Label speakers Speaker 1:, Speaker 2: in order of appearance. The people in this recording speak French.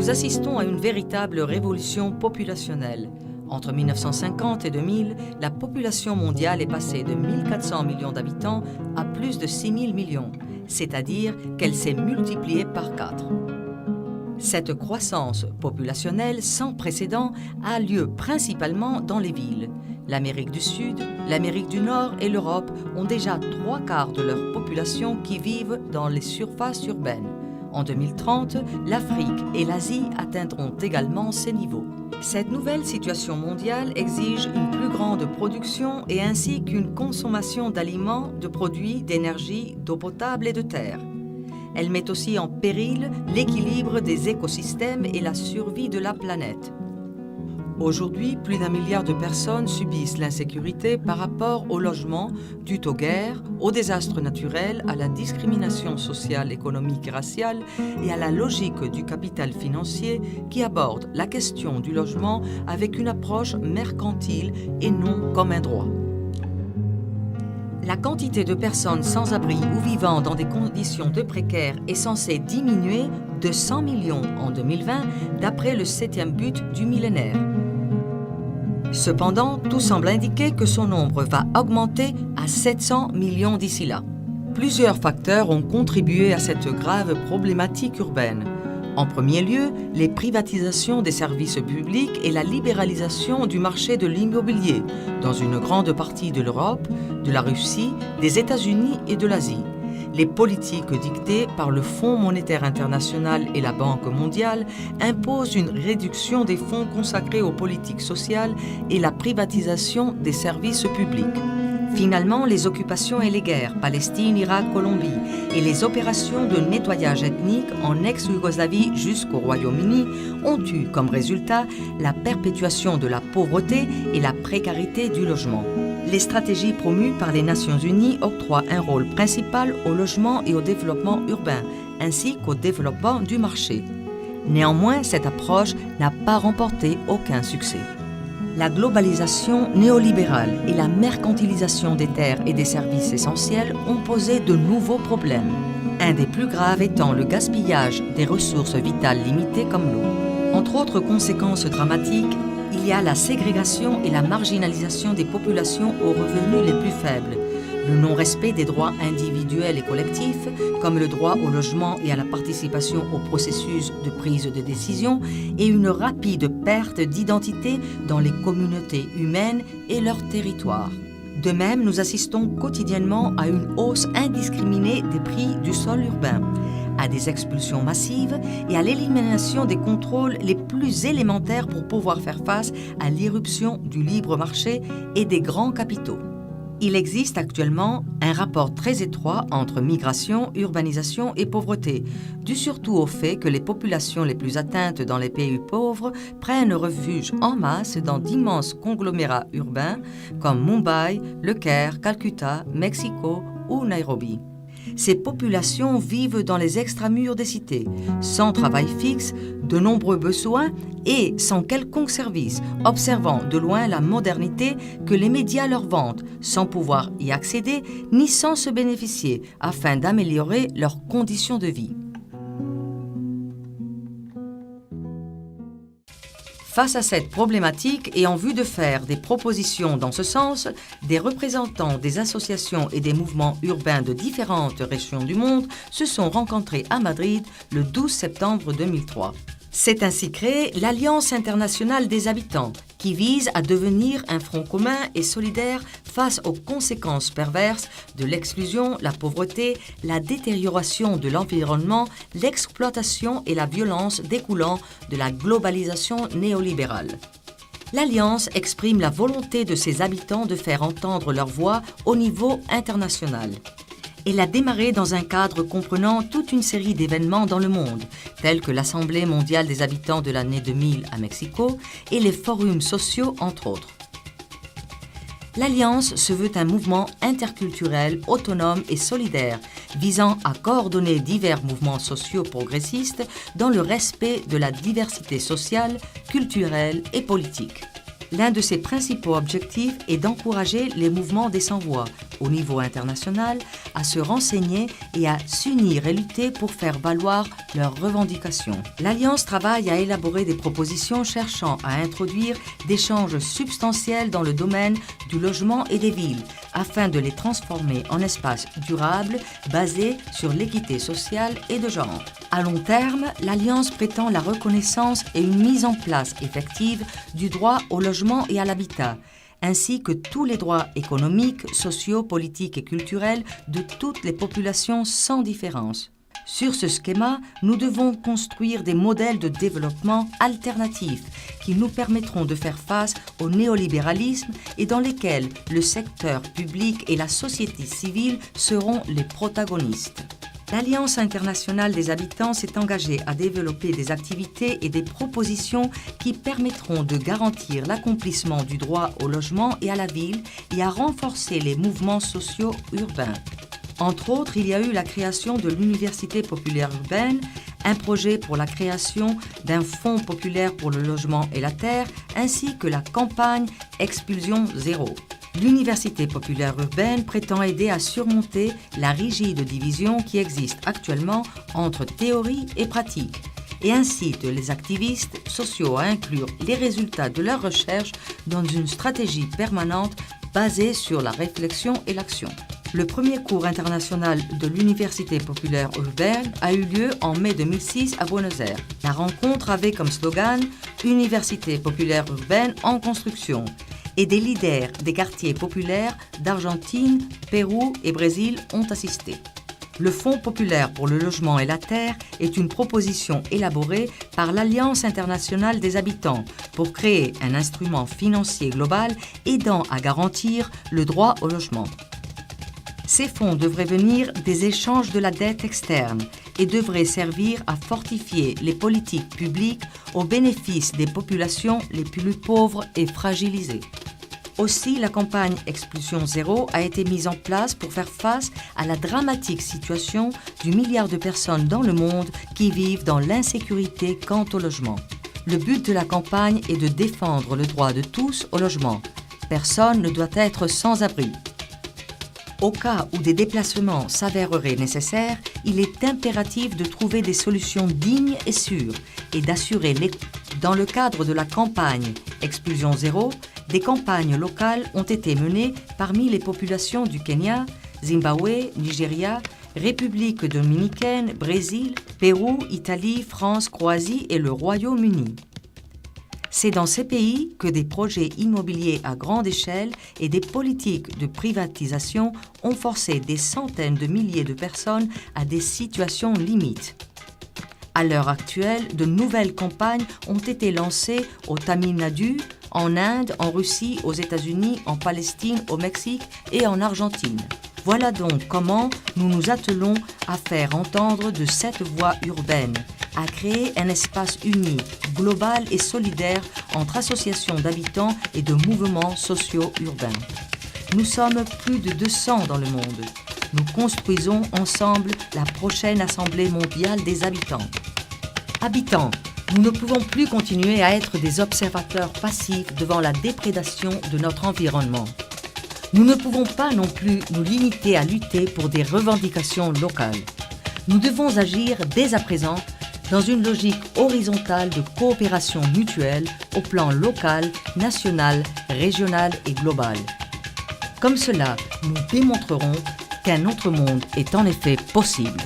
Speaker 1: nous assistons à une véritable révolution populationnelle. Entre 1950 et 2000, la population mondiale est passée de 1400 millions d'habitants à plus de 6000 millions, c'est-à-dire qu'elle s'est multipliée par 4. Cette croissance populationnelle sans précédent a lieu principalement dans les villes. L'Amérique du Sud, l'Amérique du Nord et l'Europe ont déjà 3/4 de leur population qui vivent dans les surfaces urbaines. En 2030, l'Afrique et l'Asie atteindront également ces niveaux. Cette nouvelle situation mondiale exige une plus grande production et ainsi qu'une consommation d'aliments, de produits, d'énergie, d'eau potable et de terre. Elle met aussi en péril l'équilibre des écosystèmes et la survie de la planète. Aujourd'hui, plus d'1 milliard de personnes subissent l'insécurité par rapport au logement, dû aux guerres, aux désastres naturels, à la discrimination sociale, économique et raciale et à la logique du capital financier qui aborde la question du logement avec une approche mercantile et non comme un droit. La quantité de personnes sans abri ou vivant dans des conditions de précaires est censée diminuer de 100 millions en 2020 d'après le 7e but du millénaire. Cependant, tout semble indiquer que son nombre va augmenter à 700 millions d'ici là. Plusieurs facteurs ont contribué à cette grave problématique urbaine. En premier lieu, les privatisations des services publics et la libéralisation du marché de l'immobilier dans une grande partie de l'Europe, de la Russie, des États-Unis et de l'Asie. Les politiques dictées par le Fonds monétaire international et la Banque mondiale imposent une réduction des fonds consacrés aux politiques sociales et la privatisation des services publics. Finalement, les occupations et les guerres, Palestine, Irak, Colombie, et les opérations de nettoyage ethnique en ex-Yougoslavie jusqu'au Royaume-Uni ont eu comme résultat la perpétuation de la pauvreté et la précarité du logement. Les stratégies promues par les Nations Unies octroient un rôle principal au logement et au développement urbain, ainsi qu'au développement du marché. Néanmoins, cette approche n'a pas remporté aucun succès. La globalisation néolibérale et la mercantilisation des terres et des services essentiels ont posé de nouveaux problèmes. Un des plus graves étant le gaspillage des ressources vitales limitées comme l'eau. Entre autres conséquences dramatiques, il y a la ségrégation et la marginalisation des populations aux revenus les plus faibles, le non-respect des droits individuels et collectifs, comme le droit au logement et à la participation au processus de prise de décision, et une rapide perte d'identité dans les communautés humaines et leurs territoires. De même, nous assistons quotidiennement à une hausse indiscriminée des prix du sol urbain, à des expulsions massives et à l'élimination des contrôles les plus élémentaires pour pouvoir faire face à l'irruption du libre marché et des grands capitaux. Il existe actuellement un rapport très étroit entre migration, urbanisation et pauvreté, dû surtout au fait que les populations les plus atteintes dans les pays pauvres prennent refuge en masse dans d'immenses conglomérats urbains comme Mumbai, Le Caire, Calcutta, Mexico ou Nairobi. Ces populations vivent dans les extramurs des cités, sans travail fixe, de nombreux besoins et sans quelconque service, observant de loin la modernité que les médias leur vantent, sans pouvoir y accéder ni sans se bénéficier, afin d'améliorer leurs conditions de vie. Face à cette problématique et en vue de faire des propositions dans ce sens, des représentants des associations et des mouvements urbains de différentes régions du monde se sont rencontrés à Madrid le 12 septembre 2003. C'est ainsi créée l'Alliance internationale des habitants, qui vise à devenir un front commun et solidaire face aux conséquences perverses de l'exclusion, la pauvreté, la détérioration de l'environnement, l'exploitation et la violence découlant de la globalisation néolibérale. L'Alliance exprime la volonté de ses habitants de faire entendre leur voix au niveau international. Elle a démarré dans un cadre comprenant toute une série d'événements dans le monde, tels que l'Assemblée mondiale des habitants de l'année 2000 à Mexico et les forums sociaux, entre autres. L'Alliance se veut un mouvement interculturel, autonome et solidaire, visant à coordonner divers mouvements sociaux progressistes dans le respect de la diversité sociale, culturelle et politique. L'un de ses principaux objectifs est d'encourager les mouvements des sans-voix au niveau international à se renseigner et à s'unir et lutter pour faire valoir leurs revendications. L'Alliance travaille à élaborer des propositions cherchant à introduire des changes substantiels dans le domaine du logement et des villes afin de les transformer en espaces durables basés sur l'équité sociale et de genre. À long terme, l'Alliance prétend la reconnaissance et une mise en place effective du droit au logement et à l'habitat, ainsi que tous les droits économiques, sociaux, politiques et culturels de toutes les populations sans différence. Sur ce schéma, nous devons construire des modèles de développement alternatifs qui nous permettront de faire face au néolibéralisme et dans lesquels le secteur public et la société civile seront les protagonistes. L'Alliance internationale des habitants s'est engagée à développer des activités et des propositions qui permettront de garantir l'accomplissement du droit au logement et à la ville et à renforcer les mouvements sociaux urbains. Entre autres, il y a eu la création de l'Université populaire urbaine, un projet pour la création d'un fonds populaire pour le logement et la terre, ainsi que la campagne Expulsion Zéro. L'Université populaire urbaine prétend aider à surmonter la rigide division qui existe actuellement entre théorie et pratique et incite les activistes sociaux à inclure les résultats de leurs recherches dans une stratégie permanente basée sur la réflexion et l'action. Le premier cours international de l'Université populaire urbaine a eu lieu en mai 2006 à Buenos Aires. La rencontre avait comme slogan « Université populaire urbaine en construction » et des leaders des quartiers populaires d'Argentine, Pérou et Brésil ont assisté. Le Fonds populaire pour le logement et la terre est une proposition élaborée par l'Alliance internationale des habitants pour créer un instrument financier global aidant à garantir le droit au logement. Ces fonds devraient venir des échanges de la dette externe et devraient servir à fortifier les politiques publiques au bénéfice des populations les plus pauvres et fragilisées. Aussi, la campagne Expulsion Zéro a été mise en place pour faire face à la dramatique situation du milliard de personnes dans le monde qui vivent dans l'insécurité quant au logement. Le but de la campagne est de défendre le droit de tous au logement. Personne ne doit être sans abri. Au cas où des déplacements s'avéreraient nécessaires, il est impératif de trouver des solutions dignes et sûres et d'assurer l'écoute. Dans le cadre de la campagne Expulsion Zéro, des campagnes locales ont été menées parmi les populations du Kenya, Zimbabwe, Nigeria, République dominicaine, Brésil, Pérou, Italie, France, Croatie et le Royaume-Uni. C'est dans ces pays que des projets immobiliers à grande échelle et des politiques de privatisation ont forcé des centaines de milliers de personnes à des situations limites. À l'heure actuelle, de nouvelles campagnes ont été lancées au Tamil Nadu, en Inde, en Russie, aux États-Unis, en Palestine, au Mexique et en Argentine. Voilà donc comment nous nous attelons à faire entendre de cette voix urbaine, à créer un espace uni, global et solidaire entre associations d'habitants et de mouvements sociaux urbains. Nous sommes plus de 200 dans le monde. Nous construisons ensemble la prochaine Assemblée mondiale des habitants. Habitants, nous ne pouvons plus continuer à être des observateurs passifs devant la déprédation de notre environnement. Nous ne pouvons pas non plus nous limiter à lutter pour des revendications locales. Nous devons agir dès à présent dans une logique horizontale de coopération mutuelle au plan local, national, régional et global. Comme cela, nous démontrerons qu'un autre monde est en effet possible.